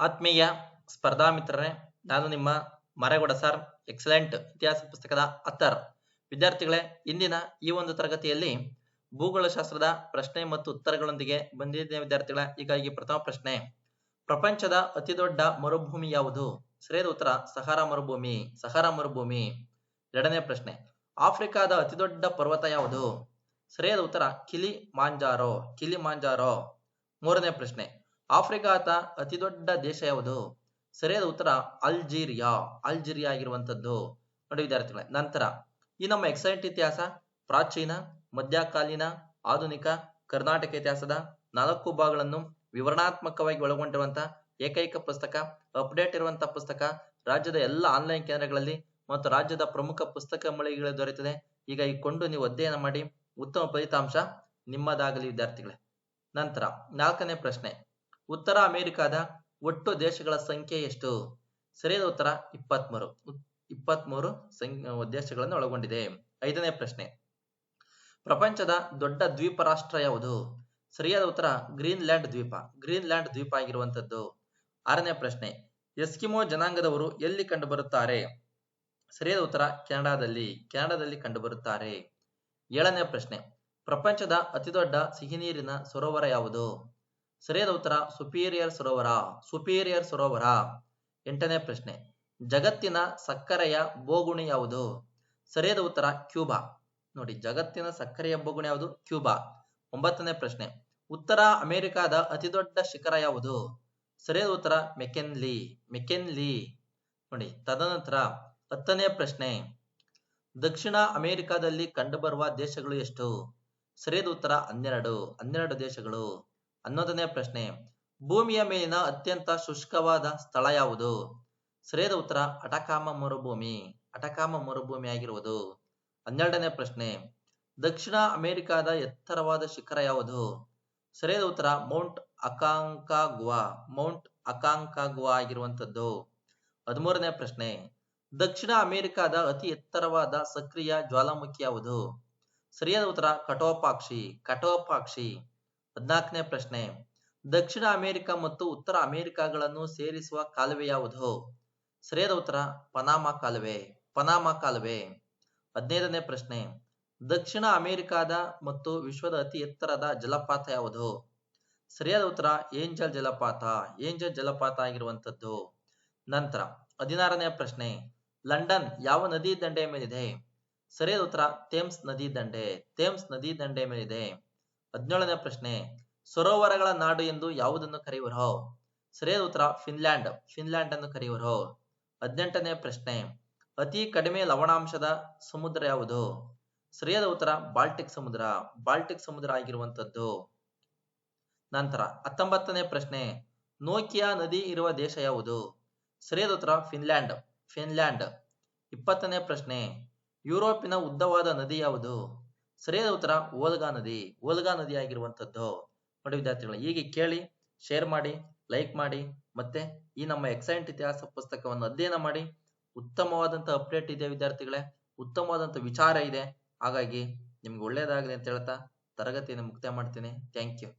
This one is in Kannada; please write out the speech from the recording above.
ಆತ್ಮೀಯ ಸ್ಪರ್ಧಾ ಮಿತ್ರರೇ, ನಾನು ನಿಮ್ಮ ಮರೇಗೌಡ ಸರ್, ಎಕ್ಸಲೆಂಟ್ ಇತಿಹಾಸ ಪುಸ್ತಕದ ಅತ್ತರ್ ವಿದ್ಯಾರ್ಥಿಗಳೇ. ಇಂದಿನ ಈ ಒಂದು ತರಗತಿಯಲ್ಲಿ ಭೂಗೋಳಶಾಸ್ತ್ರದ ಪ್ರಶ್ನೆ ಮತ್ತು ಉತ್ತರಗಳೊಂದಿಗೆ ಬಂದಿದ್ದ ವಿದ್ಯಾರ್ಥಿಗಳ ಹೀಗಾಗಿ ಪ್ರಥಮ ಪ್ರಶ್ನೆ: ಪ್ರಪಂಚದ ಅತಿದೊಡ್ಡ ಮರುಭೂಮಿ ಯಾವುದು? ಸರಿಯಾದ ಉತ್ತರ ಸಹಾರಾ ಮರುಭೂಮಿ. ಸಹಾರಾ ಮರುಭೂಮಿ. ಎರಡನೇ ಪ್ರಶ್ನೆ: ಆಫ್ರಿಕಾದ ಅತಿದೊಡ್ಡ ಪರ್ವತ ಯಾವುದು? ಸರಿಯಾದ ಉತ್ತರ ಕಿಲಿಮಾಂಜಾರೋ. ಕಿಲಿಮಾಂಜಾರೋ. ಮೂರನೇ ಪ್ರಶ್ನೆ: ಆಫ್ರಿಕಾದ ಅತಿದೊಡ್ಡ ದೇಶ ಯಾವುದು? ಸರಿಯಾದ ಉತ್ತರ ಅಲ್ಜೀರಿಯಾ. ಅಲ್ಜೀರಿಯಾ ಆಗಿರುವಂತದ್ದು. ನೋಡಿ ವಿದ್ಯಾರ್ಥಿಗಳೇ, ನಂತರ ಈ ನಮ್ಮ ಎಕ್ಸಲೆಂಟ್ ಇತಿಹಾಸ ಪ್ರಾಚೀನ, ಮಧ್ಯಕಾಲೀನ, ಆಧುನಿಕ ಕರ್ನಾಟಕ ಇತಿಹಾಸದ 4 ಭಾಗಗಳನ್ನು ವಿವರಣಾತ್ಮಕವಾಗಿ ಒಳಗೊಂಡಿರುವಂತಹ ಏಕೈಕ ಪುಸ್ತಕ, ಅಪ್ಡೇಟ್ ಇರುವಂತಹ ಪುಸ್ತಕ. ರಾಜ್ಯದ ಎಲ್ಲ ಆನ್ಲೈನ್ ಕೇಂದ್ರಗಳಲ್ಲಿ ಮತ್ತು ರಾಜ್ಯದ ಪ್ರಮುಖ ಪುಸ್ತಕ ಮಳಿಗೆಗಳಲ್ಲಿ ದೊರೆಯುತ್ತದೆ. ಹೀಗಾಗಿ ಕೊಂಡು ನೀವು ಅಧ್ಯಯನ ಮಾಡಿ ಉತ್ತಮ ಫಲಿತಾಂಶ ನಿಮ್ಮದಾಗಲಿ ವಿದ್ಯಾರ್ಥಿಗಳೇ. ನಂತರ 4ನೇ ಪ್ರಶ್ನೆ: ಉತ್ತರ ಅಮೆರಿಕಾದ ಒಟ್ಟು ದೇಶಗಳ ಸಂಖ್ಯೆ ಎಷ್ಟು? ಸರಿಯಾದ ಉತ್ತರ 23. 23 ದೇಶಗಳನ್ನು ಒಳಗೊಂಡಿದೆ. 5ನೇ ಪ್ರಶ್ನೆ: ಪ್ರಪಂಚದ ದೊಡ್ಡ ದ್ವೀಪ ರಾಷ್ಟ್ರ ಯಾವುದು? ಸರಿಯಾದ ಉತ್ತರ ಗ್ರೀನ್ಲ್ಯಾಂಡ್ ದ್ವೀಪ. ಗ್ರೀನ್ಲ್ಯಾಂಡ್ ದ್ವೀಪ ಆಗಿರುವಂತದ್ದು. 6ನೇ ಪ್ರಶ್ನೆ: ಎಸ್ಕಿಮೋ ಜನಾಂಗದವರು ಎಲ್ಲಿ ಕಂಡುಬರುತ್ತಾರೆ? ಸರಿಯಾದ ಉತ್ತರ ಕೆನಡಾದಲ್ಲಿ. ಕೆನಡಾದಲ್ಲಿ ಕಂಡುಬರುತ್ತಾರೆ. 7ನೇ ಪ್ರಶ್ನೆ: ಪ್ರಪಂಚದ ಅತಿದೊಡ್ಡ ಸಿಹಿನೀರಿನ ಸರೋವರ ಯಾವುದು? ಸರಿಯಾದ ಉತ್ತರ ಸುಪೀರಿಯರ್ ಸರೋವರ. ಸುಪೀರಿಯರ್ ಸರೋವರ. 8ನೇ ಪ್ರಶ್ನೆ: ಜಗತ್ತಿನ ಸಕ್ಕರೆಯ ಬೋಗುಣಿ ಯಾವುದು? ಸರಿಯಾದ ಉತ್ತರ ಕ್ಯೂಬಾ. ನೋಡಿ, ಜಗತ್ತಿನ ಸಕ್ಕರೆಯ ಬೋಗುಣಿ ಯಾವುದು? ಕ್ಯೂಬಾ. 9ನೇ ಪ್ರಶ್ನೆ: ಉತ್ತರ ಅಮೆರಿಕಾದ ಅತಿದೊಡ್ಡ ಶಿಖರ ಯಾವುದು? ಸರಿಯಾದ ಉತ್ತರ ಮೆಕೆನ್ಲಿ. ಮೆಕೆನ್ಲಿ. ನೋಡಿ, ತದನಂತರ 10ನೇ ಪ್ರಶ್ನೆ: ದಕ್ಷಿಣ ಅಮೆರಿಕಾದಲ್ಲಿ ಕಂಡುಬರುವ ದೇಶಗಳು ಎಷ್ಟು? ಸರಿಯಾದ ಉತ್ತರ 12. 12 ದೇಶಗಳು. 11ನೇ ಪ್ರಶ್ನೆ: ಭೂಮಿಯ ಮೇಲಿನ ಅತ್ಯಂತ ಶುಷ್ಕವಾದ ಸ್ಥಳ ಯಾವುದು? ಸರಿಯಾದ ಉತ್ತರ ಅಟಕಾಮ ಮರುಭೂಮಿ. ಅಟಕಾಮ ಮರುಭೂಮಿ ಆಗಿರುವುದು. 12ನೇ ಪ್ರಶ್ನೆ: ದಕ್ಷಿಣ ಅಮೆರಿಕಾದ ಎತ್ತರವಾದ ಶಿಖರ ಯಾವುದು? ಸರಿಯಾದ ಉತ್ತರ ಮೌಂಟ್ ಅಕಾಂಕಾಗ್ವಾ. ಮೌಂಟ್ ಅಕಾಂಕಾಗ್ವಾ ಆಗಿರುವಂತದ್ದು. 13ನೇ ಪ್ರಶ್ನೆ: ದಕ್ಷಿಣ ಅಮೆರಿಕಾದ ಅತಿ ಎತ್ತರವಾದ ಸಕ್ರಿಯ ಜ್ವಾಲಾಮುಖಿ ಯಾವುದು? ಸರಿಯಾದ ಉತ್ತರ ಕಟೋಪಾಕ್ಷಿ. ಕಟೋಪಾಕ್ಷಿ. 14ನೇ ಪ್ರಶ್ನೆ: ದಕ್ಷಿಣ ಅಮೆರಿಕ ಮತ್ತು ಉತ್ತರ ಅಮೆರಿಕಾಗಳನ್ನು ಸೇರಿಸುವ ಕಾಲುವೆ ಯಾವುದು? ಸರಿಯಾದ ಉತ್ತರ ಪನಾಮ ಕಾಲುವೆ. ಪನಾಮ ಕಾಲುವೆ. 15ನೇ ಪ್ರಶ್ನೆ: ದಕ್ಷಿಣ ಅಮೆರಿಕಾದ ಮತ್ತು ವಿಶ್ವದ ಅತಿ ಎತ್ತರದ ಜಲಪಾತ ಯಾವುದು? ಸರಿಯಾದ ಉತ್ತರ ಏಂಜಲ್ ಜಲಪಾತ. ಏಂಜಲ್ ಜಲಪಾತ ಆಗಿರುವಂತದ್ದು. ನಂತರ 16ನೇ ಪ್ರಶ್ನೆ: ಲಂಡನ್ ಯಾವ ನದಿ ದಂಡೆಯ ಮೇಲಿದೆ? ಸರಿಯಾದ ಉತ್ತರ ಥೇಮ್ಸ್ ನದಿ ದಂಡೆ. ಥೇಮ್ಸ್ ನದಿ ದಂಡೆಯ ಮೇಲಿದೆ. 17ನೇ ಪ್ರಶ್ನೆ: ಸರೋವರಗಳ ನಾಡು ಎಂದು ಯಾವುದನ್ನು ಕರೆಯುವರು? ಸರಿಯಾದ ಉತ್ತರ ಫಿನ್ಲ್ಯಾಂಡ್. ಫಿನ್ಲ್ಯಾಂಡ್ ಅನ್ನು ಕರೆಯುವರು. 18ನೇ ಪ್ರಶ್ನೆ: ಅತಿ ಕಡಿಮೆ ಲವಣಾಂಶದ ಸಮುದ್ರ ಯಾವುದು? ಸರಿಯಾದ ಉತ್ತರ ಬಾಲ್ಟಿಕ್ ಸಮುದ್ರ. ಬಾಲ್ಟಿಕ್ ಸಮುದ್ರ ಆಗಿರುವಂತದ್ದು. ನಂತರ 19ನೇ ಪ್ರಶ್ನೆ: ನೋಕಿಯಾ ನದಿ ಇರುವ ದೇಶ ಯಾವುದು? ಸರಿಯಾದ ಉತ್ತರ ಫಿನ್ಲ್ಯಾಂಡ್. ಫಿನ್ಲ್ಯಾಂಡ್. 20ನೇ ಪ್ರಶ್ನೆ: ಯುರೋಪಿನ ಉದ್ದವಾದ ನದಿ ಯಾವುದು? ಸರಿಯಾದ ಉತ್ತರ ವೋಲ್ಗಾ ನದಿ. ವೋಲ್ಗಾ ನದಿ ಆಗಿರುವಂತದ್ದು. ನೋಡಿ ವಿದ್ಯಾರ್ಥಿಗಳು, ಹೀಗೆ ಕೇಳಿ ಶೇರ್ ಮಾಡಿ, ಲೈಕ್ ಮಾಡಿ, ಮತ್ತೆ ಈ ನಮ್ಮ ಎಕ್ಸಲೆಂಟ್ ಇತಿಹಾಸ ಪುಸ್ತಕವನ್ನು ಅಧ್ಯಯನ ಮಾಡಿ. ಉತ್ತಮವಾದಂತಹ ಅಪ್ಡೇಟ್ ಇದೆ ವಿದ್ಯಾರ್ಥಿಗಳೇ, ಉತ್ತಮವಾದಂತಹ ವಿಚಾರ ಇದೆ. ಹಾಗಾಗಿ ನಿಮ್ಗೆ ಒಳ್ಳೇದಾಗಲಿ ಅಂತ ಹೇಳ್ತಾ ತರಗತಿಯನ್ನು ಮುಕ್ತಾಯ ಮಾಡ್ತೀನಿ. Thank you.